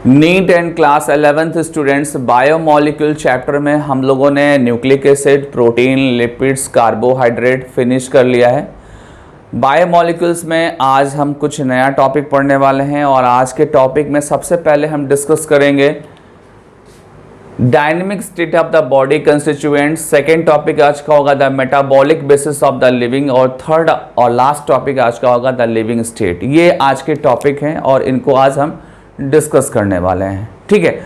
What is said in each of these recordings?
Neat and class 11th students, biomolecule chapter में हम लोगों ने nucleic acid, protein, lipids, carbohydrate finish कर लिया है। बायोमोलिक्यूल्स में आज हम कुछ नया टॉपिक पढ़ने वाले हैं और आज के टॉपिक में सबसे पहले हम डिस्कस करेंगे dynamic state of the body constituents. Second topic आज का होगा the metabolic basis of the living और थर्ड और लास्ट टॉपिक आज का होगा द लिविंग स्टेट। ये आज के टॉपिक हैं और इनको आज हम डिस्कस करने वाले हैं, ठीक है।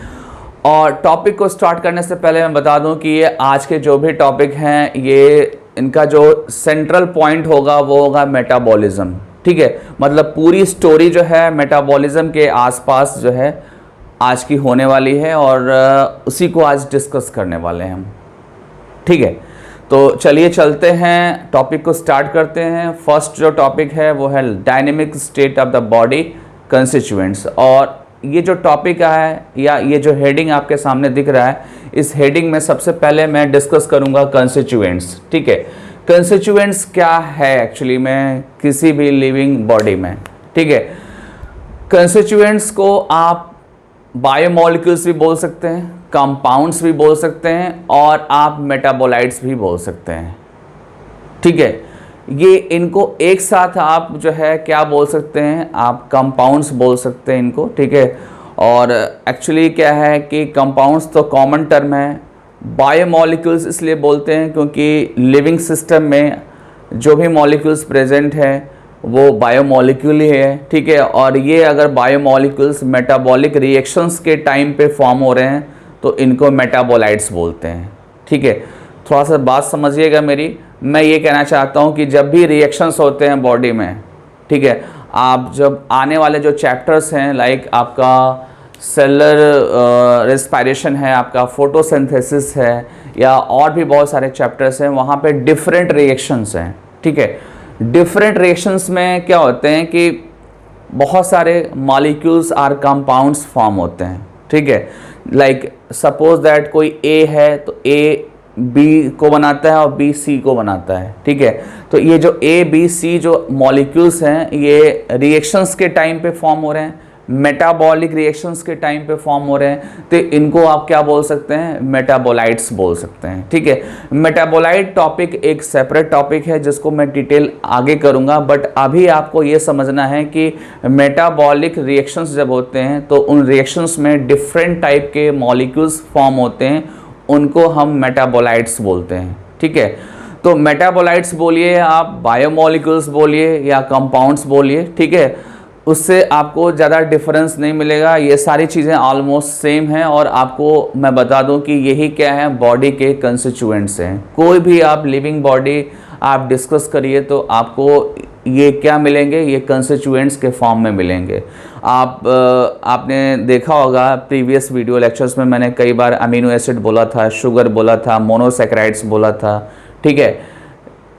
और टॉपिक को स्टार्ट करने से पहले मैं बता दूं कि ये आज के जो भी टॉपिक हैं ये इनका जो सेंट्रल पॉइंट होगा वो होगा मेटाबॉलिज्म, ठीक है। मतलब पूरी स्टोरी जो है मेटाबॉलिज्म के आसपास जो है आज की होने वाली है और उसी को आज डिस्कस करने वाले हैं हम, ठीक है। तो चलिए चलते हैं, टॉपिक को स्टार्ट करते हैं। फर्स्ट जो टॉपिक है वो है dynamic state of the body constituents. और ये जो टॉपिक है या ये जो हेडिंग आपके सामने दिख रहा है, इस हेडिंग में सबसे पहले मैं डिस्कस करूंगा कंस्टिट्यूएंट्स, ठीक है। कंस्टिट्यूएंट्स क्या है एक्चुअली में किसी भी लिविंग बॉडी में, ठीक है। कंस्टिट्यूएंट्स को आप बायोमोलिक्यूल्स भी बोल सकते हैं, कंपाउंड्स भी बोल सकते हैं और आप मेटाबोलाइट्स भी बोल सकते हैं, ठीक है। ये इनको एक साथ आप जो है क्या बोल सकते हैं, आप कंपाउंड्स बोल सकते हैं इनको, ठीक है। और एक्चुअली क्या है कि कंपाउंड्स तो कॉमन टर्म है, बायोमोलिक्यूल्स इसलिए बोलते हैं क्योंकि लिविंग सिस्टम में जो भी मॉलिक्यूल्स प्रेजेंट हैं वो बायोमोलिक्यूल ही है, ठीक है। और ये अगर बायोमोलिक्यूल्स मेटाबॉलिक रिएक्शंस के टाइम पे फॉर्म हो रहे हैं तो इनको मेटाबोलाइट्स बोलते हैं, ठीक है। थोड़ा सा बात समझिएगा मेरी। मैं ये कहना चाहता हूँ कि जब भी रिएक्शंस होते हैं बॉडी में, ठीक है, आप जब आने वाले जो चैप्टर्स हैं लाइक आपका सेलुलर रेस्पिरेशन है, आपका फोटोसिंथेसिस है या और भी बहुत सारे चैप्टर्स हैं, वहाँ पे डिफरेंट रिएक्शंस हैं, ठीक है। डिफरेंट रिएक्शंस में क्या होते हैं कि बहुत सारे मॉलिक्यूल्स और कंपाउंड्स फॉर्म होते हैं, ठीक है। लाइक सपोज दैट कोई ए है तो ए बी को बनाता है और बी सी को बनाता है, ठीक है। तो ये जो ए बी सी जो मॉलिक्यूल्स हैं ये रिएक्शंस के टाइम पे फॉर्म हो रहे हैं, मेटाबॉलिक रिएक्शंस के टाइम पे फॉर्म हो रहे हैं, तो इनको आप क्या बोल सकते हैं, मेटाबोलाइट्स बोल सकते हैं, ठीक है। मेटाबोलाइट टॉपिक एक सेपरेट टॉपिक है जिसको मैं डिटेल आगे करूंगा, बट अभी आपको ये समझना है कि मेटाबॉलिक रिएक्शंस जब होते हैं तो उन रिएक्शंस में डिफरेंट टाइप के मॉलिक्यूल्स फॉर्म होते हैं, उनको हम मेटाबोलाइट्स बोलते हैं, ठीक है। तो मेटाबोलाइट्स बोलिए, आप बायोमोलिक्यूल्स बोलिए या कंपाउंड्स बोलिए, ठीक है, उससे आपको ज़्यादा डिफरेंस नहीं मिलेगा। ये सारी चीज़ें ऑलमोस्ट सेम हैं और आपको मैं बता दूं कि यही क्या है, बॉडी के कंस्टिट्यूएंट्स हैं। कोई भी आप लिविंग बॉडी आप डिस्कस करिए तो आपको ये क्या मिलेंगे, ये कंस्टिट्यूएंट्स के फॉर्म में मिलेंगे। आपने देखा होगा प्रीवियस वीडियो लेक्चर्स में मैंने कई बार अमीनो एसिड बोला था, शुगर बोला था, मोनोसैकेराइड्स बोला था, ठीक है,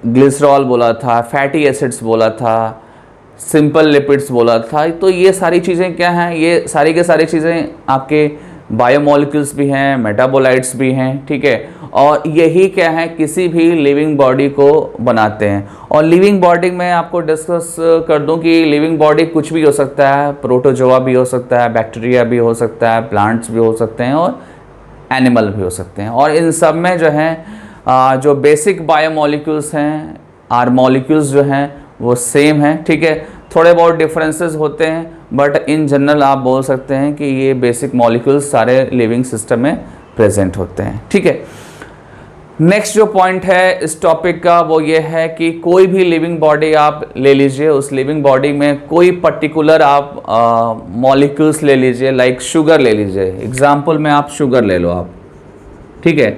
ग्लिसरॉल बोला था, फैटी एसिड्स बोला था, सिंपल लिपिड्स बोला था। तो ये सारी चीज़ें क्या हैं, ये सारी के सारी चीज़ें आपके बायोमोलिक्यूल्स भी हैं, मेटाबोलाइट्स भी हैं, ठीक है। और यही क्या है किसी भी लिविंग बॉडी को बनाते हैं। और लिविंग बॉडी में आपको डिस्कस कर दूं कि लिविंग बॉडी कुछ भी हो सकता है, प्रोटोजोआ भी हो सकता है, बैक्टीरिया भी हो सकता है, प्लांट्स भी हो सकते हैं और एनिमल भी हो सकते हैं। और इन सब में जो है जो बेसिक बायोमोलिक्यूल्स हैं आर मॉलिक्यूल्स जो हैं वो सेम हैं, ठीक है। थोड़े बहुत डिफरेंसेस होते हैं बट इन जनरल आप बोल सकते हैं कि ये बेसिक मॉलिक्यूल्स सारे लिविंग सिस्टम में प्रेजेंट होते हैं, ठीक है। नेक्स्ट जो पॉइंट है इस टॉपिक का वो ये है कि कोई भी लिविंग बॉडी आप ले लीजिए, उस लिविंग बॉडी में कोई पर्टिकुलर आप मॉलिक्यूल्स ले लीजिए, लाइक शुगर ले लीजिए, एग्जाम्पल में आप शुगर ले लो आप, ठीक है।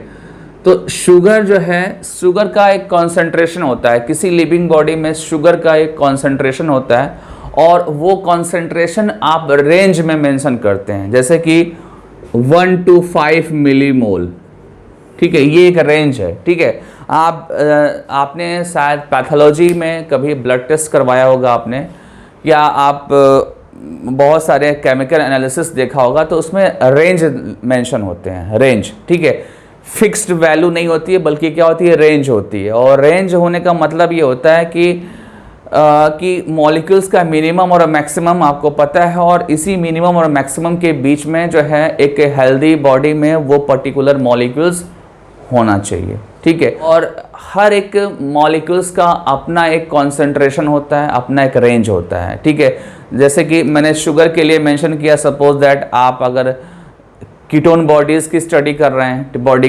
तो शुगर जो है, शुगर का एक कॉन्सेंट्रेशन होता है, किसी लिविंग बॉडी में शुगर का एक कॉन्सेंट्रेशन होता है और वो कॉन्सेंट्रेशन आप रेंज में मेंशन करते हैं, जैसे कि 1 to 5 मिलीमोल, ठीक है, ये एक रेंज है, ठीक है। आपने शायद पैथोलॉजी में कभी ब्लड टेस्ट करवाया होगा आपने, या आप बहुत सारे केमिकल एनालिसिस देखा होगा तो उसमें रेंज मेंशन होते हैं, रेंज, ठीक है। फिक्स्ड वैल्यू नहीं होती है बल्कि क्या होती है, रेंज होती है। और रेंज होने का मतलब ये होता है कि कि मॉलिक्यूल्स का मिनिमम और मैक्सिमम आपको पता है, और इसी मिनिमम और मैक्सिमम के बीच में जो है एक हेल्दी बॉडी में वो पर्टिकुलर मॉलिक्यूल्स होना चाहिए, ठीक है। और हर एक मॉलिक्यूल्स का अपना एक कॉन्सेंट्रेशन होता है, अपना एक रेंज होता है, ठीक है। जैसे कि मैंने शुगर के लिए मेंशन किया, सपोज दैट आप अगर कीटोन बॉडीज़ की स्टडी कर रहे हैं, बॉडी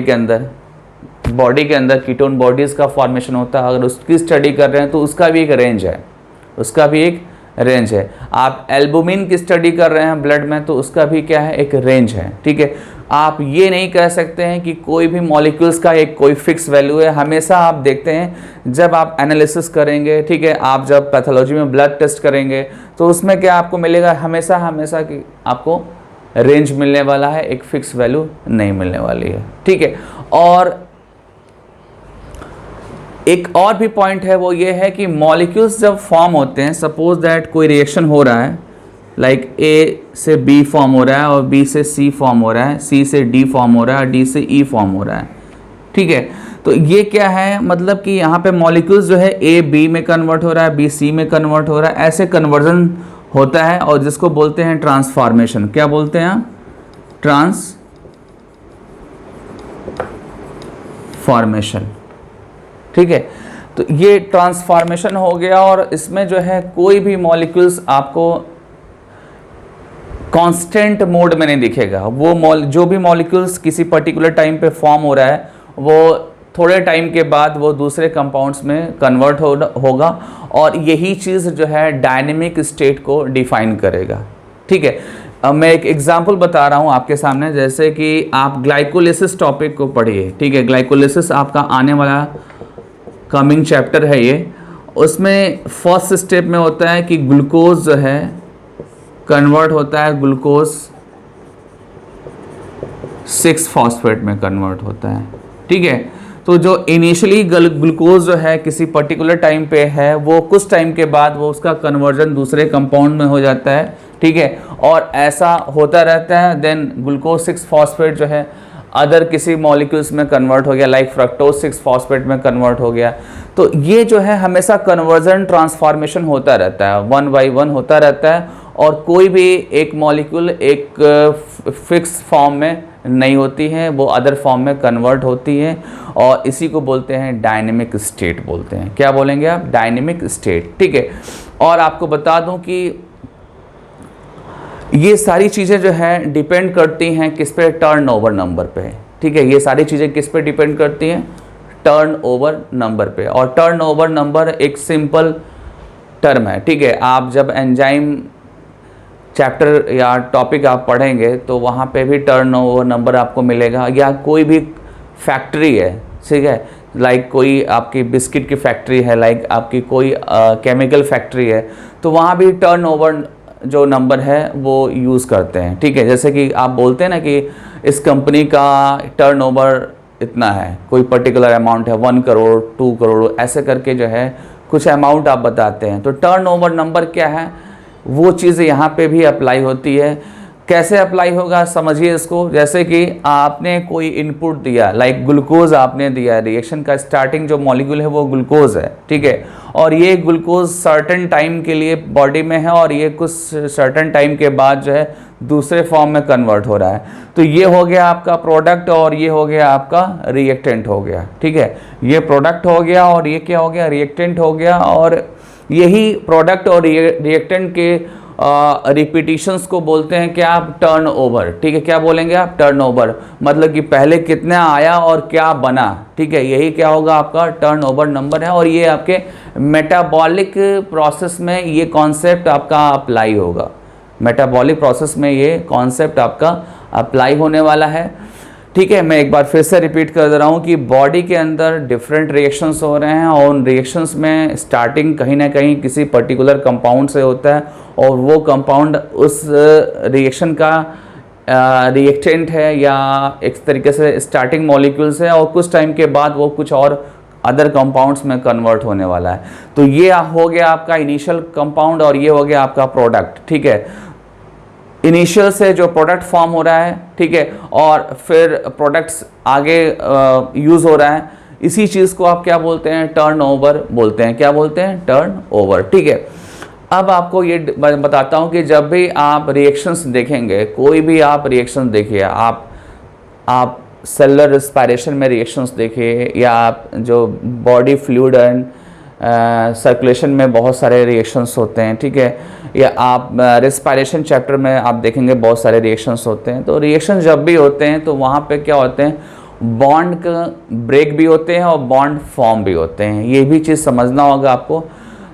के अंदर कीटोन बॉडीज़ का फॉर्मेशन होता है, अगर उसकी स्टडी कर रहे हैं तो उसका भी एक रेंज है, आप एल्बुमिन की स्टडी कर रहे हैं ब्लड में, तो उसका भी क्या है, एक रेंज है, ठीक है। आप ये नहीं कह सकते हैं कि कोई भी मॉलिक्यूल्स का एक कोई फिक्स वैल्यू है। हमेशा आप देखते हैं जब आप एनालिसिस करेंगे, ठीक है, आप जब पैथोलॉजी में ब्लड टेस्ट करेंगे तो उसमें क्या आपको मिलेगा, हमेशा कि आपको रेंज मिलने वाला है, एक फिक्स वैल्यू नहीं मिलने वाली है, ठीक है। और एक और भी पॉइंट है, वो ये है कि मॉलिक्यूल्स जब फॉर्म होते हैं, सपोज दैट कोई रिएक्शन हो रहा है, लाइक ए से बी फॉर्म हो रहा है और बी से सी फॉर्म हो रहा है, सी से डी फॉर्म हो रहा है, डी से ई फॉर्म हो रहा है, ठीक है। तो ये क्या है, मतलब कि यहाँ पे मॉलिक्यूल्स जो है ए बी में कन्वर्ट हो रहा है, बी सी में कन्वर्ट हो रहा है, ऐसे कन्वर्जन होता है, और जिसको बोलते हैं ट्रांसफॉर्मेशन। क्या बोलते हैं आप? ट्रांसफॉर्मेशन, ठीक है। तो ये ट्रांसफॉर्मेशन हो गया, और इसमें जो है कोई भी मॉलिक्यूल्स आपको कांस्टेंट मोड में नहीं दिखेगा। वो जो भी मॉलिक्यूल्स किसी पर्टिकुलर टाइम पे फॉर्म हो रहा है, वो थोड़े टाइम के बाद वो दूसरे कंपाउंड्स में कन्वर्ट होगा, और यही चीज़ जो है डायनेमिक स्टेट को डिफाइन करेगा, ठीक है। मैं एक एग्जांपल बता रहा हूँ आपके सामने, जैसे कि आप ग्लाइकोलिसिस टॉपिक को पढ़िए, ठीक है। ग्लाइकोलिसिस आपका आने वाला कमिंग चैप्टर है ये। उसमें फर्स्ट स्टेप में होता है कि ग्लूकोज जो है कन्वर्ट होता है, ग्लूकोज 6-फॉस्फेट में कन्वर्ट होता है, ठीक है। तो जो इनिशियली ग्लूकोज जो है किसी पर्टिकुलर टाइम पे है, वो कुछ टाइम के बाद वो उसका कन्वर्जन दूसरे कंपाउंड में हो जाता है, ठीक है। और ऐसा होता रहता है, देन ग्लूकोज 6-फॉस्फेट जो है अदर किसी मॉलिक्यूल्स में कन्वर्ट हो गया, लाइक फ्रक्टोज 6-फॉस्फेट में कन्वर्ट हो गया। तो ये जो है हमेशा कन्वर्जन ट्रांसफॉर्मेशन होता रहता है, 1 by 1 होता रहता है, और कोई भी एक मॉलिक्यूल एक फिक्स फॉर्म में नहीं होती है, वो अदर फॉर्म में कन्वर्ट होती है, और इसी को बोलते हैं डायनेमिक स्टेट बोलते हैं। क्या बोलेंगे आप? डायनेमिक स्टेट, ठीक है। और आपको बता दूं कि ये सारी चीज़ें जो है डिपेंड करती हैं किस पे? टर्नओवर नंबर पे, ठीक है। ये सारी चीज़ें किस पे डिपेंड करती हैं? टर्नओवर नंबर पे। और टर्नओवर नंबर एक सिंपल टर्म है, ठीक है। आप जब एंजाइम चैप्टर या टॉपिक आप पढ़ेंगे तो वहाँ पे भी टर्नओवर नंबर आपको मिलेगा, या कोई भी फैक्ट्री है, ठीक है, लाइक कोई आपकी बिस्किट की फैक्ट्री है, लाइक आपकी कोई केमिकल फैक्ट्री है, तो वहाँ भी टर्नओवर जो नंबर है वो यूज़ करते हैं, ठीक है। जैसे कि आप बोलते हैं ना कि इस कंपनी का टर्नओवर इतना है, कोई पर्टिकुलर अमाउंट है, 1 करोड़ 2 करोड़, ऐसे करके जो है कुछ अमाउंट आप बताते हैं। तो टर्नओवर नंबर क्या है, वो चीज़ यहाँ पे भी अप्लाई होती है। कैसे अप्लाई होगा समझिए इसको। जैसे कि आपने कोई इनपुट दिया, लाइक ग्लूकोज आपने दिया, रिएक्शन का स्टार्टिंग जो मॉलिक्यूल है वो ग्लूकोज है, ठीक है। और ये ग्लूकोज सर्टेन टाइम के लिए बॉडी में है, और ये कुछ सर्टेन टाइम के बाद जो है दूसरे फॉर्म में कन्वर्ट हो रहा है। तो ये हो गया आपका प्रोडक्ट, और ये हो गया आपका रिएक्टेंट हो गया, ठीक है। ये प्रोडक्ट हो गया, और ये क्या हो गया? रिएक्टेंट हो गया। और यही प्रोडक्ट और रिएक्टेंट के रिपीटिशंस को बोलते हैं क्या? आप टर्नओवर, ठीक है। क्या बोलेंगे आप? टर्नओवर, मतलब कि पहले कितना आया और क्या बना, ठीक है। यही क्या होगा? आपका टर्नओवर नंबर है। और ये आपके मेटाबॉलिक प्रोसेस में ये कॉन्सेप्ट आपका अप्लाई होगा, मेटाबॉलिक प्रोसेस में ये कॉन्सेप्ट आपका अप्लाई होने वाला है, ठीक है। मैं एक बार फिर से रिपीट कर दे रहा हूँ कि बॉडी के अंदर डिफरेंट रिएक्शंस हो रहे हैं, और उन रिएक्शंस में स्टार्टिंग कहीं ना कहीं किसी पर्टिकुलर कंपाउंड से होता है, और वो कंपाउंड उस रिएक्शन का रिएक्टेंट है, या एक तरीके से स्टार्टिंग मॉलिक्यूल्स है, और कुछ टाइम के बाद वो कुछ और अदर कंपाउंड्स में कन्वर्ट होने वाला है। तो ये हो गया आपका इनिशियल कंपाउंड, और ये हो गया आपका प्रोडक्ट, ठीक है। इनिशियल से जो प्रोडक्ट फॉर्म हो रहा है, ठीक है, और फिर प्रोडक्ट्स आगे यूज़ हो रहा है, इसी चीज़ को आप क्या बोलते हैं, टर्नओवर बोलते हैं। क्या बोलते हैं, टर्नओवर। ठीक है, अब आपको ये बताता हूँ कि जब भी आप रिएक्शंस देखेंगे, कोई भी आप रिएक्शंस देखिए, आप सेलुलर रेस्पिरेशन में रिएक्शंस देखिए, या आप जो बॉडी फ्लूइड एंड सर्कुलेशन में बहुत सारे रिएक्शंस होते हैं, ठीक है, या आप रेस्पिरेशन चैप्टर में आप देखेंगे बहुत सारे रिएक्शंस होते हैं। तो रिएक्शन जब भी होते हैं तो वहाँ पे क्या होते हैं, बॉन्ड का ब्रेक भी होते हैं और बॉन्ड फॉर्म भी होते हैं। ये भी चीज़ समझना होगा आपको।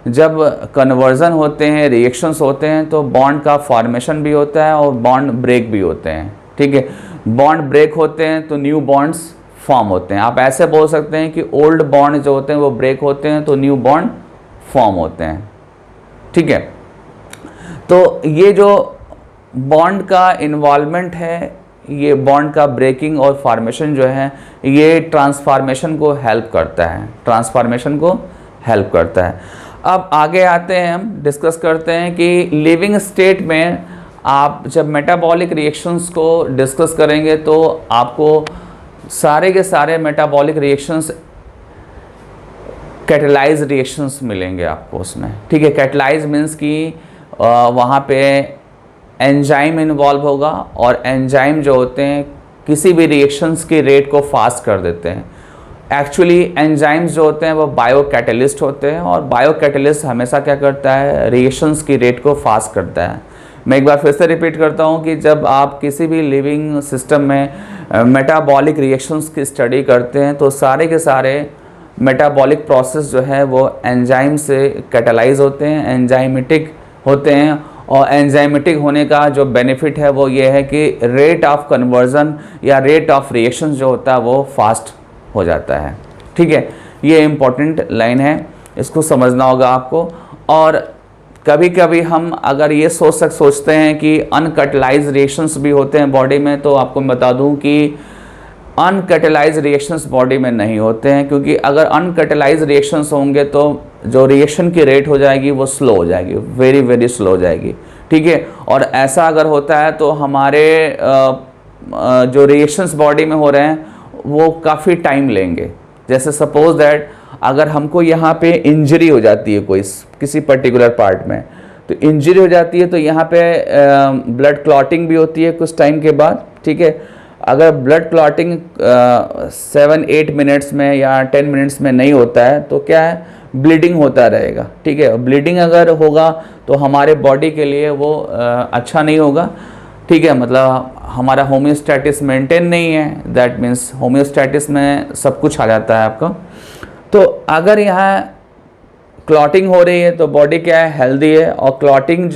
जब कन्वर्जन होते हैं, रिएक्शंस होते हैं, तो बॉन्ड का फॉर्मेशन भी होता है और बॉन्ड ब्रेक भी होते हैं। ठीक है, बॉन्ड ब्रेक होते हैं तो न्यू बॉन्ड्स फॉर्म होते हैं। आप ऐसे बोल सकते हैं कि ओल्ड बॉन्ड जो होते हैं वो ब्रेक होते हैं तो न्यू बॉन्ड फॉर्म होते हैं। ठीक है, तो ये जो बॉन्ड का इन्वॉल्वमेंट है, ये बॉन्ड का ब्रेकिंग और फॉर्मेशन जो है, ये ट्रांसफॉर्मेशन को हेल्प करता है, ट्रांसफॉर्मेशन को हेल्प करता है। अब आगे आते हैं, हम डिस्कस करते हैं कि लिविंग स्टेट में आप जब मेटाबॉलिक रिएक्शंस को डिस्कस करेंगे तो आपको सारे के सारे मेटाबॉलिक रिएक्शंस कैटेलाइज रिएक्शंस मिलेंगे आपको उसमें। ठीक है, कैटेलाइज मीन्स कि वहाँ पे एंजाइम इन्वॉल्व होगा, और एंजाइम जो होते हैं किसी भी रिएक्शंस की रेट को फास्ट कर देते हैं। एक्चुअली एंजाइम्स जो होते हैं वो बायो कैटलिस्ट होते हैं, और बायो कैटलिस्ट हमेशा क्या करता है, रिएक्शंस की रेट को फास्ट करता है। मैं एक बार फिर से रिपीट करता हूँ कि जब आप किसी भी लिविंग सिस्टम में मेटाबॉलिक रिएक्शंस की स्टडी करते हैं तो सारे के सारे मेटाबॉलिक प्रोसेस जो है वो एंजाइम से कैटलाइज होते हैं, एंजाइमेटिक होते हैं। और एंजाइमेटिक होने का जो बेनिफिट है वो ये है कि रेट ऑफ कन्वर्जन या रेट ऑफ रिएक्शन जो होता है वो फास्ट हो जाता है। ठीक है, ये इम्पॉर्टेंट लाइन है, इसको समझना होगा आपको। और कभी कभी हम अगर ये सोचते हैं कि अनकैटेलाइज रिएक्शंस भी होते हैं बॉडी में, तो आपको मैं बता दूं कि अनकैटेलाइज रिएक्शंस बॉडी में नहीं होते हैं, क्योंकि अगर अनकैटेलाइज रिएक्शंस होंगे तो जो रिएक्शन की रेट हो जाएगी वो स्लो हो जाएगी, वेरी वेरी स्लो हो जाएगी। ठीक है, और ऐसा अगर होता है तो हमारे जो रिएक्शंस बॉडी में हो रहे हैं वो काफ़ी टाइम लेंगे। जैसे सपोज दैट अगर हमको यहाँ पे इंजरी हो जाती है कोई किसी पर्टिकुलर पार्ट में, तो इंजरी हो जाती है तो यहाँ पे ब्लड क्लॉटिंग भी होती है कुछ टाइम के बाद। ठीक है, अगर ब्लड क्लॉटिंग 7-8 मिनट्स में या 10 मिनट्स में नहीं होता है तो क्या है, ब्लीडिंग होता रहेगा। ठीक है, ब्लीडिंग अगर होगा तो हमारे बॉडी के लिए वो अच्छा नहीं होगा। ठीक है, मतलब हमारा होम्योस्टैटिस मेंटेन नहीं है, दैट मीन्स होम्योस्टैटिस में सब कुछ आ जाता है आपका। तो अगर यहाँ क्लॉटिंग हो रही है तो बॉडी क्या है, हेल्दी है, और क्लॉटिंग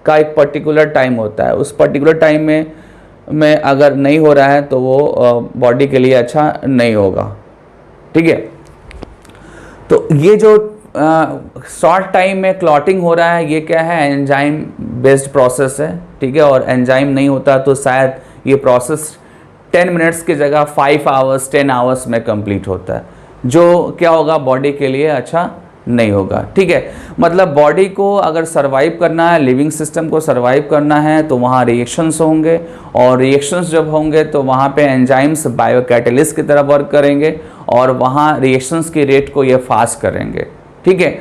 का एक पर्टिकुलर टाइम होता है, उस पर्टिकुलर टाइम में अगर नहीं हो रहा है तो वो बॉडी के लिए अच्छा नहीं होगा। ठीक है, तो ये जो शॉर्ट टाइम में क्लॉटिंग हो रहा है ये क्या है, एंजाइम बेस्ड प्रोसेस है। ठीक है, और एंजाइम नहीं होता तो शायद ये प्रोसेस 10 मिनट्स की जगह 5 आवर्स 10 आवर्स में कंप्लीट होता है, जो क्या होगा, बॉडी के लिए अच्छा नहीं होगा। ठीक है, मतलब बॉडी को अगर सरवाइव करना है, लिविंग सिस्टम को सरवाइव करना है तो वहाँ रिएक्शंस होंगे, और रिएक्शंस जब होंगे तो वहाँ पे एंजाइम्स बायोकैटलिस्ट की तरह वर्क करेंगे, और वहाँ रिएक्शंस की रेट को ये फास्ट करेंगे। ठीक है,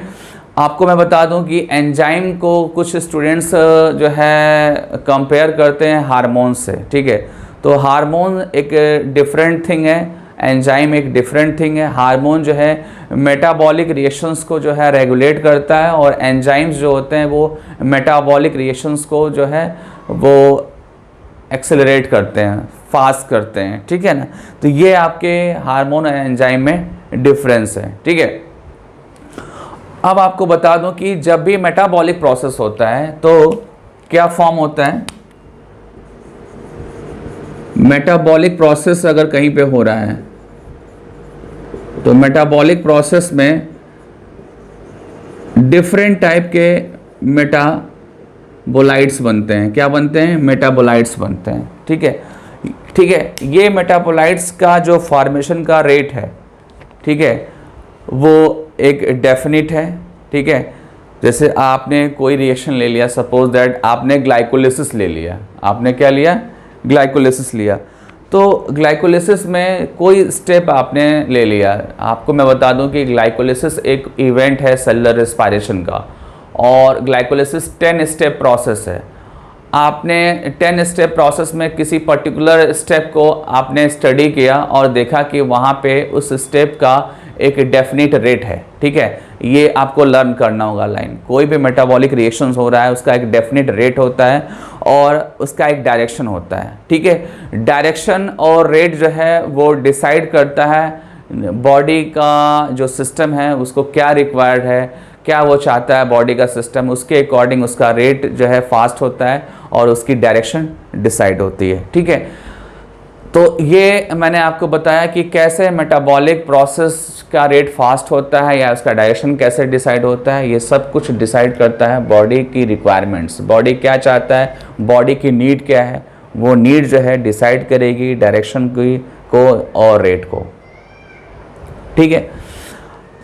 आपको मैं बता दूं कि एंजाइम को कुछ स्टूडेंट्स जो है कंपेयर करते हैं हार्मोन से। ठीक है, तो हार्मोन एक डिफरेंट थिंग है, एंजाइम एक डिफरेंट थिंग है। हार्मोन जो है मेटाबॉलिक रिएक्शंस को जो है रेगुलेट करता है, और एंजाइम्स जो होते हैं वो मेटाबॉलिक रिएक्शंस को जो है वो एक्सेलरेट करते हैं, फास्ट करते हैं। ठीक है ना, तो ये आपके हार्मोन और एंजाइम में डिफरेंस है। ठीक है, अब आपको बता दूं कि जब भी मेटाबॉलिक प्रोसेस होता है तो क्या फॉर्म होता है, मेटाबॉलिक प्रोसेस अगर कहीं पे हो रहा है तो मेटाबॉलिक प्रोसेस में डिफरेंट टाइप के मेटाबोलाइट्स बनते हैं। क्या बनते हैं, मेटाबोलाइट्स बनते हैं। ठीक है, ठीक है, ये मेटाबोलाइट्स का जो फॉर्मेशन का रेट है, ठीक है, वो एक डेफिनिट है। ठीक है, जैसे आपने कोई रिएक्शन ले लिया, सपोज दैट आपने ग्लाइकोलिसिस ले लिया, आपने क्या लिया, ग्लाइकोलिसिस लिया, तो ग्लाइकोलिसिस में कोई स्टेप आपने ले लिया, आपको मैं बता दूं कि ग्लाइकोलिसिस एक इवेंट है सेलुलर रेस्पिरेशन का, और ग्लाइकोलिसिस 10 स्टेप प्रोसेस है। आपने 10 स्टेप प्रोसेस में किसी पर्टिकुलर स्टेप को आपने स्टडी किया और देखा कि वहाँ पे उस स्टेप का एक डेफिनेट रेट है, ठीक है। ये आपको लर्न करना होगा लाइन। कोई भी मेटाबॉलिक रिएक्शंस हो रहा है उसका एक डेफिनेट रेट होता है और उसका एक डायरेक्शन होता है, ठीक है। डायरेक्शन और रेट जो है वो डिसाइड करता है बॉडी का जो सिस्टम है उसको क्या रिक्वायर्ड है, क्या वो चाहता है बॉडी का सिस्टम, उसके अकॉर्डिंग उसका रेट जो है फास्ट होता है और उसकी डायरेक्शन डिसाइड होती है, ठीक है। तो ये मैंने आपको बताया कि कैसे मेटाबॉलिक प्रोसेस का रेट फास्ट होता है या उसका डायरेक्शन कैसे डिसाइड होता है। ये सब कुछ डिसाइड करता है बॉडी की रिक्वायरमेंट्स, बॉडी क्या चाहता है, बॉडी की नीड क्या है, वो नीड जो है डिसाइड करेगी डायरेक्शन को और रेट को, ठीक है।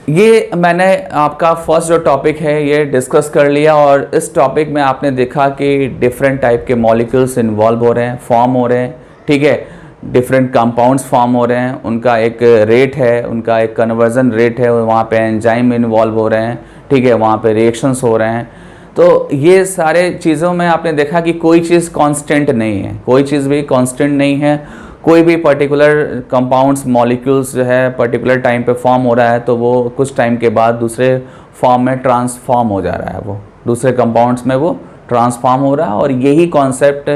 ये मैंने आपका फर्स्ट जो टॉपिक है ये डिस्कस कर लिया, और इस टॉपिक में आपने देखा कि डिफरेंट टाइप के मॉलिक्यूल्स इन्वॉल्व हो रहे हैं, फॉर्म हो रहे हैं, ठीक है। डिफरेंट कंपाउंड्स फॉर्म हो रहे हैं, उनका एक रेट है, उनका एक कन्वर्जन रेट है, वहाँ पे एंजाइम इन्वॉल्व हो रहे हैं, ठीक है, वहाँ पे रिएक्शंस हो रहे हैं। तो ये सारे चीज़ों में आपने देखा कि कोई चीज़ कांस्टेंट नहीं है, कोई चीज़ भी कांस्टेंट नहीं है। कोई भी पर्टिकुलर कंपाउंड्स मॉलिक्यूल्स जो है पर्टिकुलर टाइम पे फॉर्म हो रहा है तो वो कुछ टाइम के बाद दूसरे फॉर्म में ट्रांसफॉर्म हो जा रहा है, वो दूसरे कंपाउंड्स में वो ट्रांसफॉर्म हो रहा है। और यही कॉन्सेप्ट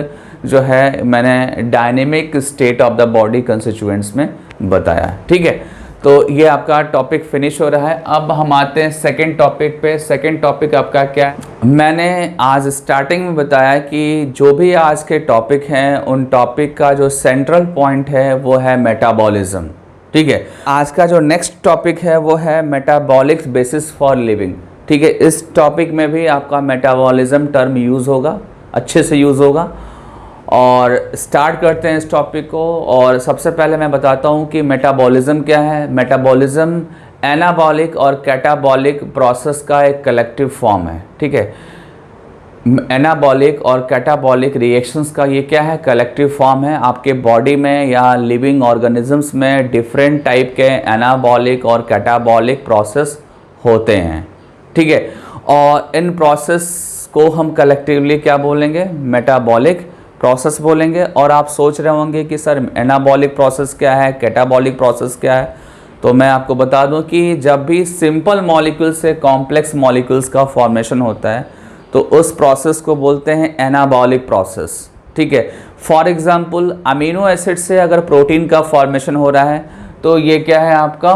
जो है मैंने dynamic state of the body constituents में बताया, ठीक है। तो ये आपका टॉपिक फिनिश हो रहा है। अब हम आते हैं सेकंड टॉपिक पे। सेकंड टॉपिक आपका क्या है? मैंने आज स्टार्टिंग में बताया कि जो भी आज के टॉपिक हैं उन टॉपिक का जो सेंट्रल पॉइंट है वो है मेटाबॉलिज्म, ठीक है। आज का जो नेक्स्ट टॉपिक है वो है मेटाबॉलिक बेसिस फॉर लिविंग, ठीक है। इस टॉपिक में भी आपका मेटाबॉलिज्म टर्म यूज़ होगा, अच्छे से यूज़ होगा। और स्टार्ट करते हैं इस टॉपिक को। और सबसे पहले मैं बताता हूँ कि मेटाबॉलिज्म क्या है। मेटाबॉलिज्म एनाबॉलिक और कैटाबॉलिक प्रोसेस का एक कलेक्टिव फॉर्म है, ठीक है। एनाबॉलिक और कैटाबॉलिक रिएक्शंस का ये क्या है? कलेक्टिव फॉर्म है। आपके बॉडी में या लिविंग ऑर्गेनिजम्स में डिफरेंट टाइप के एनाबॉलिक और कैटाबॉलिक प्रोसेस होते हैं, ठीक है। और इन प्रोसेस को हम कलेक्टिवली क्या बोलेंगे? मेटाबॉलिक प्रोसेस बोलेंगे। और आप सोच रहे होंगे कि सर एनाबॉलिक प्रोसेस क्या है, कैटाबॉलिक प्रोसेस क्या है? तो मैं आपको बता दूं कि जब भी सिंपल मॉलिक्यूल से कॉम्प्लेक्स मॉलिक्यूल्स का फॉर्मेशन होता है तो उस प्रोसेस को बोलते हैं एनाबॉलिक प्रोसेस, ठीक है। फॉर एग्जांपल अमीनो एसिड से अगर प्रोटीन का फॉर्मेशन हो रहा है तो ये क्या है? आपका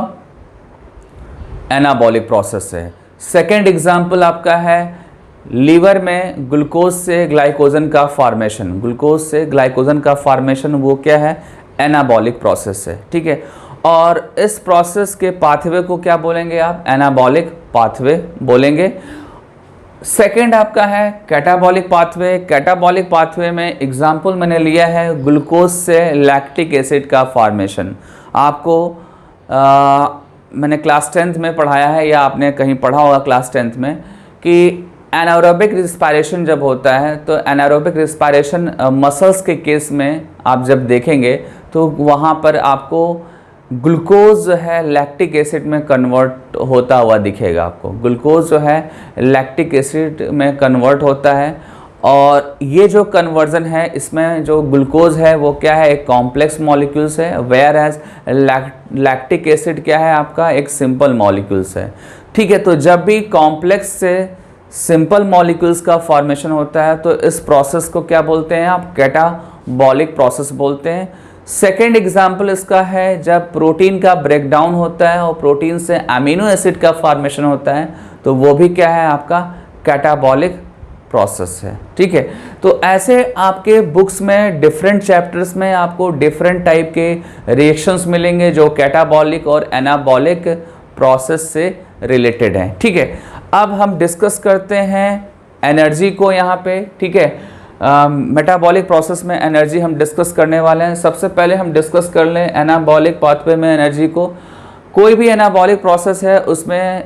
एनाबॉलिक प्रोसेस है। सेकेंड एग्जाम्पल आपका है लीवर में ग्लूकोज से ग्लाइकोजन का फॉर्मेशन, ग्लूकोज से ग्लाइकोजन का फॉर्मेशन वो क्या है? एनाबॉलिक प्रोसेस है, ठीक है। और इस प्रोसेस के पाथवे को क्या बोलेंगे आप? एनाबॉलिक पाथवे बोलेंगे। सेकेंड आपका है कैटाबॉलिक पाथवे। कैटाबॉलिक पाथवे में एग्जाम्पल मैंने लिया है ग्लूकोज से लैक्टिक एसिड का फॉर्मेशन। आपको मैंने क्लास 10th में पढ़ाया है या आपने कहीं पढ़ा होगा क्लास 10th में कि एनारोबिक रिस्पायरेशन जब होता है तो एनारोबिक रिस्पायरेशन मसल्स के केस में आप जब देखेंगे तो वहाँ पर आपको ग्लूकोज जो है लैक्टिक एसिड में कन्वर्ट होता हुआ दिखेगा। आपको ग्लूकोज जो है लैक्टिक एसिड में कन्वर्ट होता है। और ये जो कन्वर्जन है इसमें जो ग्लूकोज है वो क्या है? एक कॉम्प्लेक्स मॉलिक्यूल्स है, वेयर एज लैक्टिक एसिड क्या है? आपका एक सिंपल मॉलिक्यूल्स है, ठीक है। तो जब भी कॉम्प्लेक्स से सिंपल मॉलिक्यूल्स का फॉर्मेशन होता है तो इस प्रोसेस को क्या बोलते हैं आप? कैटाबॉलिक प्रोसेस बोलते हैं। सेकेंड एग्जाम्पल इसका है जब प्रोटीन का ब्रेकडाउन होता है और प्रोटीन से अमीनो एसिड का फॉर्मेशन होता है तो वो भी क्या है? आपका कैटाबॉलिक प्रोसेस है, ठीक है। तो ऐसे आपके बुक्स में डिफरेंट चैप्टर्स में आपको डिफरेंट टाइप के रिएक्शंस मिलेंगे जो कैटाबॉलिक और एनाबॉलिक प्रोसेस से रिलेटेड हैं, ठीक है। अब हम डिस्कस करते हैं एनर्जी को यहाँ पे, ठीक है। मेटाबॉलिक प्रोसेस में एनर्जी हम डिस्कस करने वाले हैं। सबसे पहले हम डिस्कस कर लें एनाबॉलिक पाथवे में एनर्जी को। कोई भी एनाबॉलिक प्रोसेस है उसमें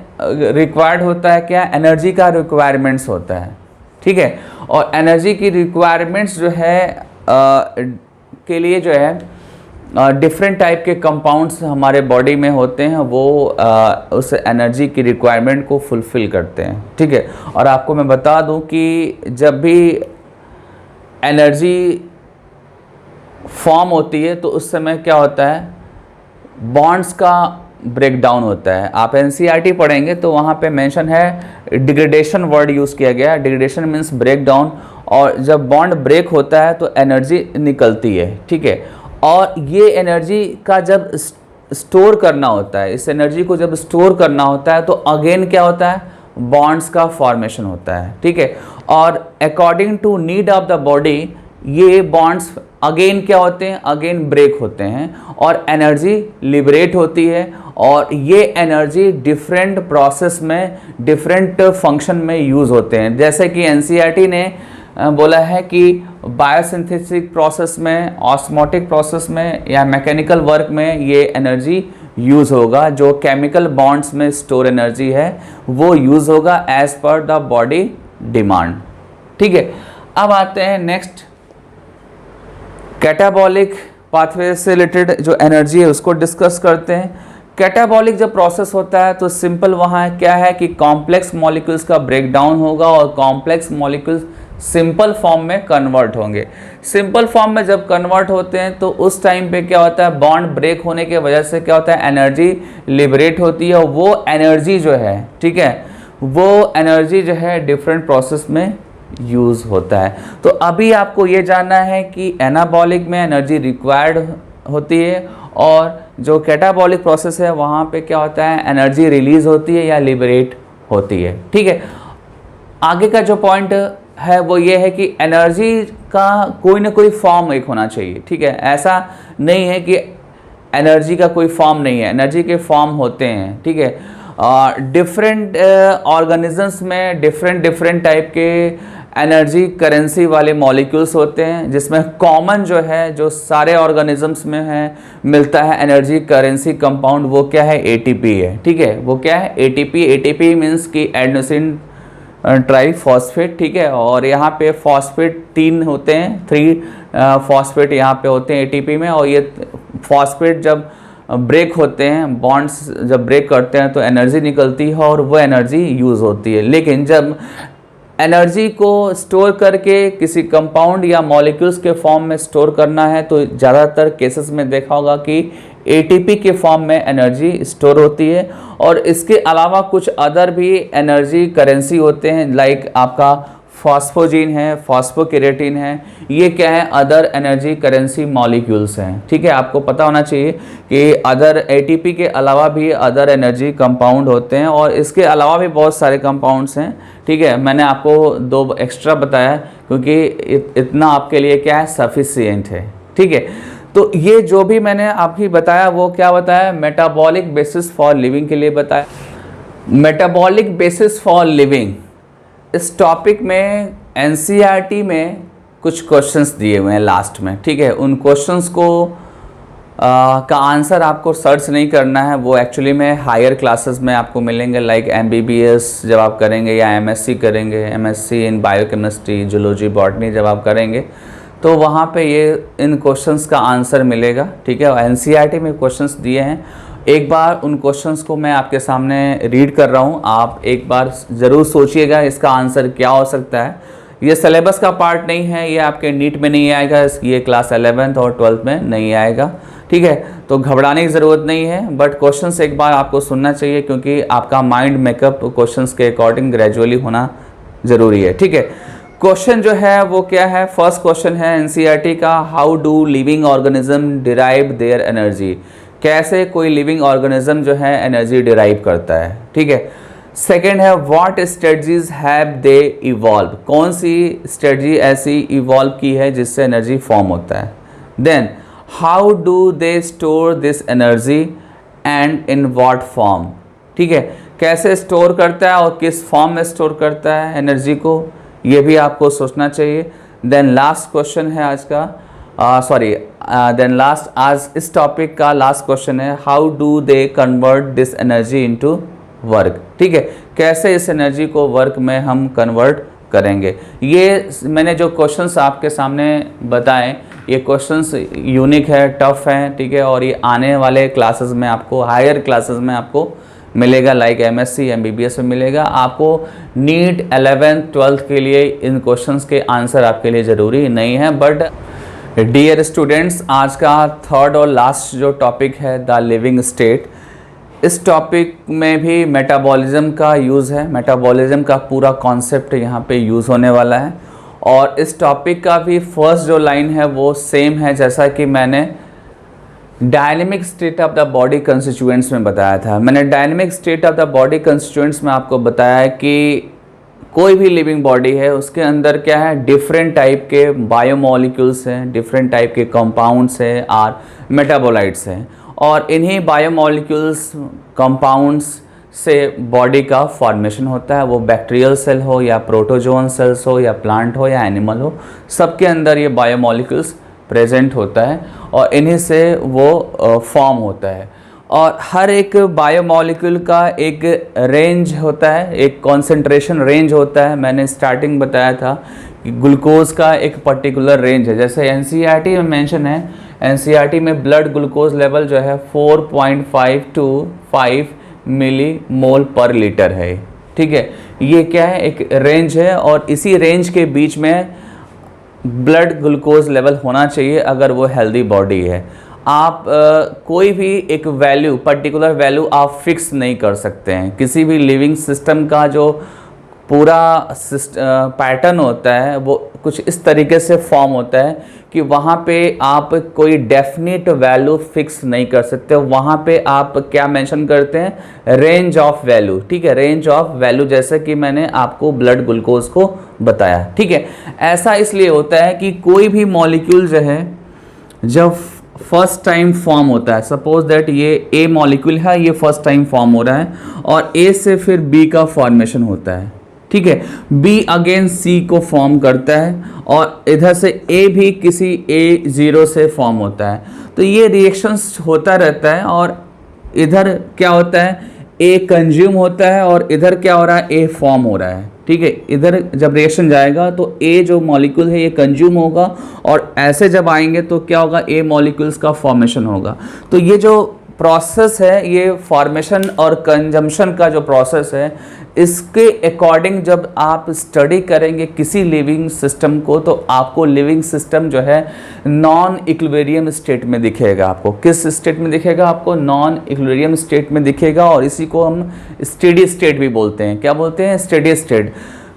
रिक्वायर्ड होता है क्या? एनर्जी का रिक्वायरमेंट्स होता है, ठीक है। और एनर्जी की रिक्वायरमेंट्स जो है के लिए जो है डिफरेंट टाइप के कंपाउंड्स हमारे बॉडी में होते हैं, वो उस एनर्जी की रिक्वायरमेंट को फुलफ़िल करते हैं, ठीक है। और आपको मैं बता दूं कि जब भी एनर्जी फॉर्म होती है तो उस समय क्या होता है, बॉन्ड्स का ब्रेक डाउन होता है। आप एनसीईआरटी पढ़ेंगे तो वहाँ पे मेंशन है डिग्रेडेशन वर्ड यूज़ किया गया है। डिग्रेडेशन मीन्स ब्रेक डाउन, और जब बॉन्ड ब्रेक होता है तो एनर्जी निकलती है, ठीक है। और ये एनर्जी का जब स्टोर करना होता है, इस एनर्जी को जब स्टोर करना होता है तो अगेन क्या होता है, बॉन्ड्स का फॉर्मेशन होता है, ठीक है। और according to need of the body ये बॉन्ड्स अगेन क्या होते हैं, अगेन ब्रेक होते हैं और एनर्जी लिबरेट होती है। और ये एनर्जी डिफरेंट प्रोसेस में, डिफरेंट फंक्शन में यूज़ होते हैं। जैसे कि एनसीईआरटी ने बोला है कि बायोसिंथेटिक प्रोसेस में, ऑस्मोटिक प्रोसेस में या मैकेनिकल वर्क में ये एनर्जी यूज़ होगा। जो केमिकल बॉन्ड्स में स्टोर एनर्जी है वो यूज़ होगा as per the body demand, ठीक है। अब आते हैं नेक्स्ट, कैटाबॉलिक पाथवे से रिलेटेड जो एनर्जी है उसको डिस्कस करते हैं। कैटाबॉलिक जब प्रोसेस होता है तो सिंपल वहाँ क्या है कि कॉम्प्लेक्स मॉलिक्यूल्स का ब्रेक डाउन होगा और कॉम्प्लेक्स मॉलिक्यूल्स सिंपल फॉर्म में कन्वर्ट होंगे। सिंपल फॉर्म में जब कन्वर्ट होते हैं तो उस टाइम पे क्या होता है, बॉन्ड ब्रेक होने की वजह से क्या होता है, एनर्जी लिबरेट होती है। और वो एनर्जी जो है, ठीक है, वो एनर्जी जो है डिफरेंट प्रोसेस में यूज़ होता है। तो अभी आपको ये जानना है कि एनाबॉलिक में एनर्जी रिक्वायर्ड होती है और जो कैटाबॉलिक प्रोसेस है वहाँ पे क्या होता है, एनर्जी रिलीज होती है या लिबरेट होती है, ठीक है। आगे का जो पॉइंट है वो ये है कि एनर्जी का कोई ना कोई फॉर्म एक होना चाहिए, ठीक है। ऐसा नहीं है कि एनर्जी का कोई फॉर्म नहीं है, एनर्जी के फॉर्म होते हैं, ठीक है। डिफरेंट ऑर्गेनिजम्स में डिफरेंट टाइप के एनर्जी करेंसी वाले मॉलिक्यूल्स होते हैं, जिसमें कॉमन जो है, जो सारे ऑर्गेनिजम्स में है मिलता है एनर्जी करेंसी कंपाउंड, वो क्या है, एटीपी है, ठीक है। वो क्या है, एटीपी। एटीपी मीन्स कि एडेनोसिन ट्राइफॉस्फेट, ठीक है। और यहाँ पे फॉस्फेट 3 होते हैं, 3 फॉस्फेट यहाँ पे होते हैं एटीपी में। और ये फॉस्फेट जब ब्रेक होते हैं, बॉन्ड्स जब ब्रेक करते हैं तो एनर्जी निकलती है और वो एनर्जी यूज़ होती है। लेकिन जब एनर्जी को स्टोर करके किसी कंपाउंड या मॉलिक्यूल्स के फॉर्म में स्टोर करना है तो ज़्यादातर केसेस में देखा होगा कि एटीपी के फॉर्म में एनर्जी स्टोर होती है। और इसके अलावा कुछ अदर भी एनर्जी करेंसी होते हैं, लाइक आपका फॉस्फोजीन है, फॉस्फोकेरेटिन है, ये क्या है, अदर एनर्जी करेंसी मॉलिक्यूल्स हैं, ठीक है। आपको पता होना चाहिए कि अदर एटीपी के अलावा भी अदर एनर्जी कंपाउंड होते हैं और इसके अलावा भी बहुत सारे कंपाउंड्स हैं, ठीक है। मैंने आपको 2 एक्स्ट्रा बताया क्योंकि इतना आपके लिए क्या है, सफिशिएंट है, ठीक है। तो ये जो भी मैंने आपकी बताया वो क्या बताया, मेटाबॉलिक बेसिस फॉर लिविंग के लिए बताया। मेटाबॉलिक बेसिस फॉर लिविंग, इस टॉपिक में एनसीईआरटी में कुछ क्वेश्चंस दिए हुए हैं लास्ट में, ठीक है। उन क्वेश्चंस को का आंसर आपको सर्च नहीं करना है, वो एक्चुअली में हायर क्लासेस में आपको मिलेंगे, लाइक एमबीबीएस जब आप करेंगे या एमएससी करेंगे, MSc in biochemistry, zoology, botany जब आप करेंगे तो वहाँ पे ये इन क्वेश्चंस का आंसर मिलेगा, ठीक है। एनसीईआरटी में क्वेश्चंस दिए हैं, एक बार उन क्वेश्चंस को मैं आपके सामने रीड कर रहा हूँ, आप एक बार ज़रूर सोचिएगा इसका आंसर क्या हो सकता है। ये सिलेबस का पार्ट नहीं है, ये आपके नीट में नहीं आएगा, ये क्लास 11th और 12th में नहीं आएगा, ठीक है। तो घबराने की ज़रूरत नहीं है, बट क्वेश्चंस एक बार आपको सुनना चाहिए क्योंकि आपका माइंड मेकअप क्वेश्चंस के अकॉर्डिंग ग्रेजुअली होना ज़रूरी है, ठीक है। क्वेश्चन जो है वो क्या है, फर्स्ट क्वेश्चन है एनसीईआरटी का, how do living organism derive their energy, कैसे कोई लिविंग ऑर्गेनिज्म जो है एनर्जी डिराइव करता है, ठीक है। सेकेंड है, what strategies have they evolve, कौन सी स्ट्रेटजी ऐसी इवॉल्व की है जिससे एनर्जी फॉर्म होता है। Then how do they store this energy and in what form, ठीक है, कैसे स्टोर करता है और किस फॉर्म में स्टोर करता है एनर्जी को, ये भी आपको सोचना चाहिए। देन लास्ट क्वेश्चन है आज का, देन लास्ट आज इस टॉपिक का लास्ट क्वेश्चन है, how do they convert this energy into work, ठीक है, कैसे इस एनर्जी को वर्क में हम कन्वर्ट करेंगे। ये मैंने जो क्वेश्चंस आपके सामने बताएं ये क्वेश्चंस यूनिक है, टफ है, ठीक है, और ये आने वाले क्लासेस में आपको, हायर क्लासेस में आपको मिलेगा, लाइक एमएससी एमबीबीएस में मिलेगा। आपको नीट 11th 12th के लिए इन क्वेश्चंस के आंसर आपके लिए ज़रूरी नहीं है। बट डियर स्टूडेंट्स, आज का थर्ड और लास्ट जो टॉपिक है द लिविंग स्टेट, इस टॉपिक में भी मेटाबॉलिज्म का यूज़ है। मेटाबॉलिज्म का पूरा कॉन्सेप्ट यहाँ पे यूज़ होने वाला है। और इस टॉपिक का भी फर्स्ट जो लाइन है वो सेम है जैसा कि मैंने dynamic state of the body constituents में बताया था। मैंने dynamic state of the body constituents में आपको बताया कि कोई भी लिविंग बॉडी है उसके अंदर क्या है, डिफरेंट टाइप के बायोमोलिक्यूल्स हैं, डिफरेंट टाइप के कंपाउंड्स हैं और मेटाबोलाइट्स हैं, और इन्हीं बायोमोलिक्यूल्स कंपाउंड्स से बॉडी का फॉर्मेशन होता है। वो बैक्टीरियल सेल हो या प्रोटोजोन सेल्स हो या प्लांट हो या एनिमल हो, सबके अंदर ये बायोमोलिक्यूल्स प्रेजेंट होता है और इन्हीं से वो फॉर्म होता है। और हर एक बायोमोलिक्यूल का एक रेंज होता है, एक कॉन्सेंट्रेशन रेंज होता है। मैंने स्टार्टिंग बताया था कि ग्लूकोज का एक पर्टिकुलर रेंज है, जैसे एनसीईआरटी में मेंशन है। एनसीईआरटी में ब्लड ग्लूकोज लेवल जो है 4.5 to 5 मिली मोल पर लीटर है, ठीक है। ये क्या है, एक रेंज है, और इसी रेंज के बीच में ब्लड ग्लूकोज लेवल होना चाहिए अगर वो हेल्दी बॉडी है। आप कोई भी एक वैल्यू, पर्टिकुलर वैल्यू आप फिक्स नहीं कर सकते हैं। किसी भी लिविंग सिस्टम का जो पूरा पैटर्न होता है वो कुछ इस तरीके से फॉर्म होता है कि वहाँ पे आप कोई डेफिनेट वैल्यू फिक्स नहीं कर सकते। वहाँ पे आप क्या मेंशन करते हैं, रेंज ऑफ वैल्यू, ठीक है, रेंज ऑफ वैल्यू, जैसे कि मैंने आपको ब्लड ग्लूकोज को बताया, ठीक है। ऐसा इसलिए होता है कि कोई भी मॉलिक्यूल जो है जब फर्स्ट टाइम फॉर्म होता है, सपोज दैट ये ए मॉलिक्यूल है, ये फर्स्ट टाइम फॉर्म हो रहा है और ए से फिर बी का फॉर्मेशन होता है, ठीक है। बी अगेन सी को फॉर्म करता है और इधर से ए भी किसी A0 से फॉर्म होता है। तो ये रिएक्शंस होता रहता है और इधर क्या होता है, ए कंज्यूम होता है और इधर क्या हो रहा है, ए फॉर्म हो रहा है, ठीक है। इधर जब रिएक्शन जाएगा तो ए जो मॉलिक्यूल है ये कंज्यूम होगा और ऐसे जब आएंगे तो क्या होगा, ए मॉलिक्यूल्स का फॉर्मेशन होगा। तो ये जो प्रोसेस है, ये फॉर्मेशन और कंजम्पशन का जो प्रोसेस है, इसके अकॉर्डिंग जब आप स्टडी करेंगे किसी लिविंग सिस्टम को तो आपको लिविंग सिस्टम जो है नॉन इक्विलिब्रियम स्टेट में दिखेगा। आपको किस स्टेट में दिखेगा, आपको नॉन इक्विलिब्रियम स्टेट में दिखेगा, और इसी को हम स्टेडी स्टेट भी बोलते हैं। क्या बोलते हैं, स्टेडी स्टेट।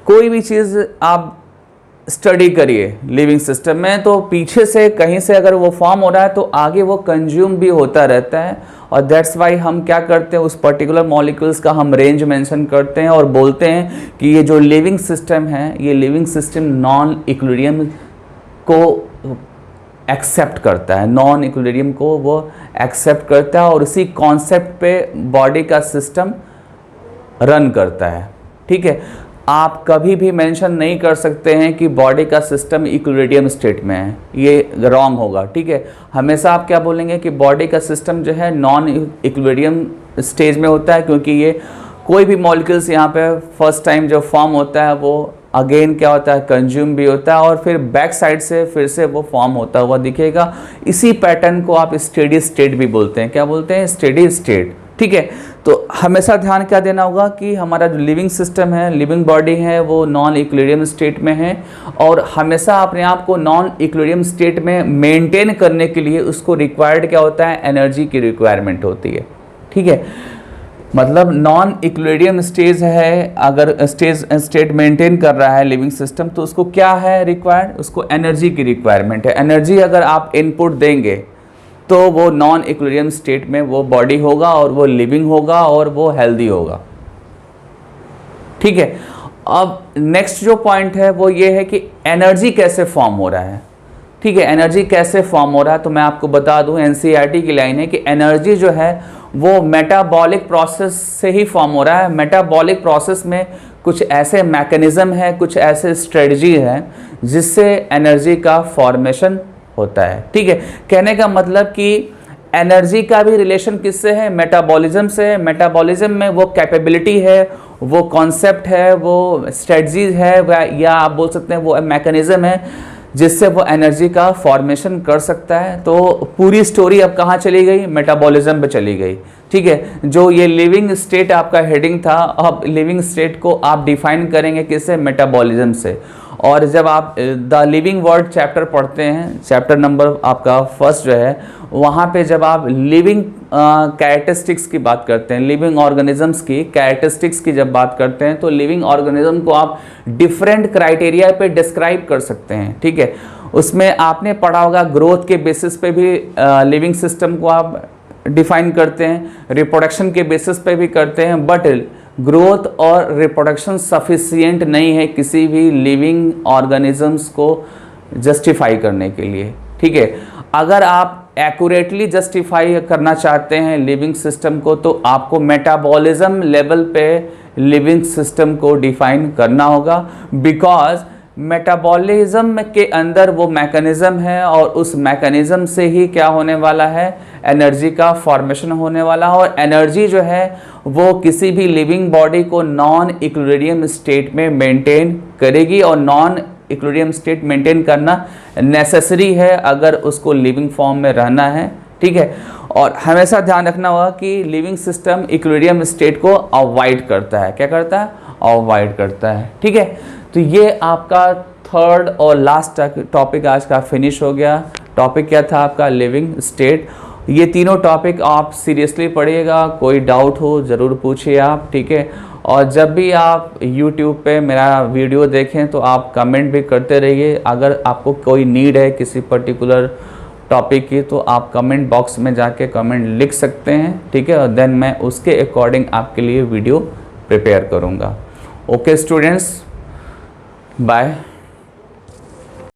कोई भी चीज़ आप स्टडी करिए लिविंग सिस्टम में तो पीछे से कहीं से अगर वो फॉर्म हो रहा है तो आगे वो कंज्यूम भी होता रहता है, और दैट्स वाई हम क्या करते हैं, उस पर्टिकुलर मॉलिक्यूल्स का हम रेंज मेंशन करते हैं और बोलते हैं कि ये जो लिविंग सिस्टम है, ये लिविंग सिस्टम नॉन इक्विलिब्रियम को एक्सेप्ट करता है, नॉन इक्विलिब्रियम को वो एक्सेप्ट करता है और इसी कॉन्सेप्ट पे बॉडी का सिस्टम रन करता है, ठीक है। आप कभी भी मेंशन नहीं कर सकते हैं कि बॉडी का सिस्टम इक्विलिब्रियम स्टेट में है, ये रॉन्ग होगा, ठीक है। हमेशा आप क्या बोलेंगे कि बॉडी का सिस्टम जो है नॉन इक्विलिब्रियम स्टेज में होता है, क्योंकि ये कोई भी मॉलिक्यूल्स यहाँ पे फर्स्ट टाइम जो फॉर्म होता है वो अगेन क्या होता है, कंज्यूम भी होता है और फिर बैक साइड से फिर से वो फॉर्म होता हुआ दिखेगा। इसी पैटर्न को आप स्टेडी स्टेट भी बोलते हैं। क्या बोलते हैं, स्टेडी स्टेट, ठीक है। तो हमेशा ध्यान क्या देना होगा कि हमारा जो लिविंग सिस्टम है, लिविंग बॉडी है, वो नॉन इक्विलिब्रियम स्टेट में है, और हमेशा अपने आप को नॉन इक्विलिब्रियम स्टेट में मेंटेन करने के लिए उसको रिक्वायर्ड क्या होता है, एनर्जी की रिक्वायरमेंट होती है, ठीक है। मतलब नॉन इक्विलिब्रियम स्टेज है, अगर स्टेट मेंटेन कर रहा है लिविंग सिस्टम तो उसको क्या है रिक्वायर्ड, उसको एनर्जी की रिक्वायरमेंट है। एनर्जी अगर आप इनपुट देंगे तो वो नॉन इक्विलिब्रियम स्टेट में वो बॉडी होगा और वो लिविंग होगा और वो हेल्दी होगा, ठीक है। अब नेक्स्ट जो पॉइंट है वो ये है कि एनर्जी कैसे फॉर्म हो रहा है, ठीक है। एनर्जी कैसे फॉर्म हो रहा है तो मैं आपको बता दूं, एनसीईआरटी की लाइन है कि एनर्जी जो है वो मेटाबॉलिक प्रोसेस से ही फॉर्म हो रहा है। मेटाबॉलिक प्रोसेस में कुछ ऐसे मैकेनिज्म है, कुछ ऐसे स्ट्रेटजी है जिससे एनर्जी का फॉर्मेशन होता है, ठीक है। कहने का मतलब कि एनर्जी का भी रिलेशन किससे है, मेटाबॉलिज्म से है। मेटाबॉलिज्म में वो कैपेबिलिटी है, वो कॉन्सेप्ट है, वो स्ट्रेटजीज है, या आप बोल सकते हैं वो मैकेनिज्म है जिससे वो एनर्जी का फॉर्मेशन कर सकता है। तो पूरी स्टोरी अब कहाँ चली गई, मेटाबॉलिज्म पे चली गई। ठीक है, जो ये लिविंग स्टेट आपका हेडिंग था, अब लिविंग स्टेट को आप डिफाइन करेंगे किससे, मेटाबॉलिज्म से। और जब आप द लिविंग वर्ल्ड चैप्टर पढ़ते हैं, चैप्टर नंबर आपका फर्स्ट जो है, वहाँ पे जब आप लिविंग कैरेक्टरिस्टिक्स की बात करते हैं, लिविंग ऑर्गेनिजम्स की कैरेक्टरिस्टिक्स की जब बात करते हैं, तो लिविंग ऑर्गेनिज्म को आप डिफरेंट क्राइटेरिया पे डिस्क्राइब कर सकते हैं। ठीक है, उसमें आपने पढ़ा होगा ग्रोथ के बेसिस पे भी लिविंग सिस्टम को आप डिफाइन करते हैं, रिप्रोडक्शन के बेसिस पे भी करते हैं, बट ग्रोथ और रिप्रोडक्शन सफिशिएंट नहीं है किसी भी लिविंग ऑर्गेनिजम्स को जस्टिफाई करने के लिए। ठीक है, अगर आप एक्यूरेटली जस्टिफाई करना चाहते हैं लिविंग सिस्टम को, तो आपको मेटाबॉलिज्म लेवल पे लिविंग सिस्टम को डिफाइन करना होगा, बिकॉज मेटाबॉलिज्म के अंदर वो मैकेनिज्म है और उस मैकेनिज्म से ही क्या होने वाला है, एनर्जी का फॉर्मेशन होने वाला है। और एनर्जी जो है वो किसी भी लिविंग बॉडी को नॉन इक्विलिब्रियम स्टेट में मेंटेन करेगी, और नॉन इक्विलिब्रियम स्टेट मेंटेन करना नेसेसरी है अगर उसको लिविंग फॉर्म में रहना है। ठीक है, और हमेशा ध्यान रखना होगा कि लिविंग सिस्टम इक्विलिब्रियम स्टेट को अवॉइड करता है। क्या करता है, अवॉइड करता है। ठीक है, तो ये आपका थर्ड और लास्ट टॉपिक आज का फिनिश हो गया। टॉपिक क्या था आपका, लिविंग स्टेट। ये तीनों टॉपिक आप सीरियसली पढ़िएगा, कोई डाउट हो ज़रूर पूछिए आप। ठीक है, और जब भी आप YouTube पे मेरा वीडियो देखें तो आप कमेंट भी करते रहिए। अगर आपको कोई नीड है किसी पर्टिकुलर टॉपिक की, तो आप कमेंट बॉक्स में जाके कमेंट लिख सकते हैं। ठीक है, और देन मैं उसके अकॉर्डिंग आपके लिए वीडियो प्रिपेयर करूँगा। Okay students, bye.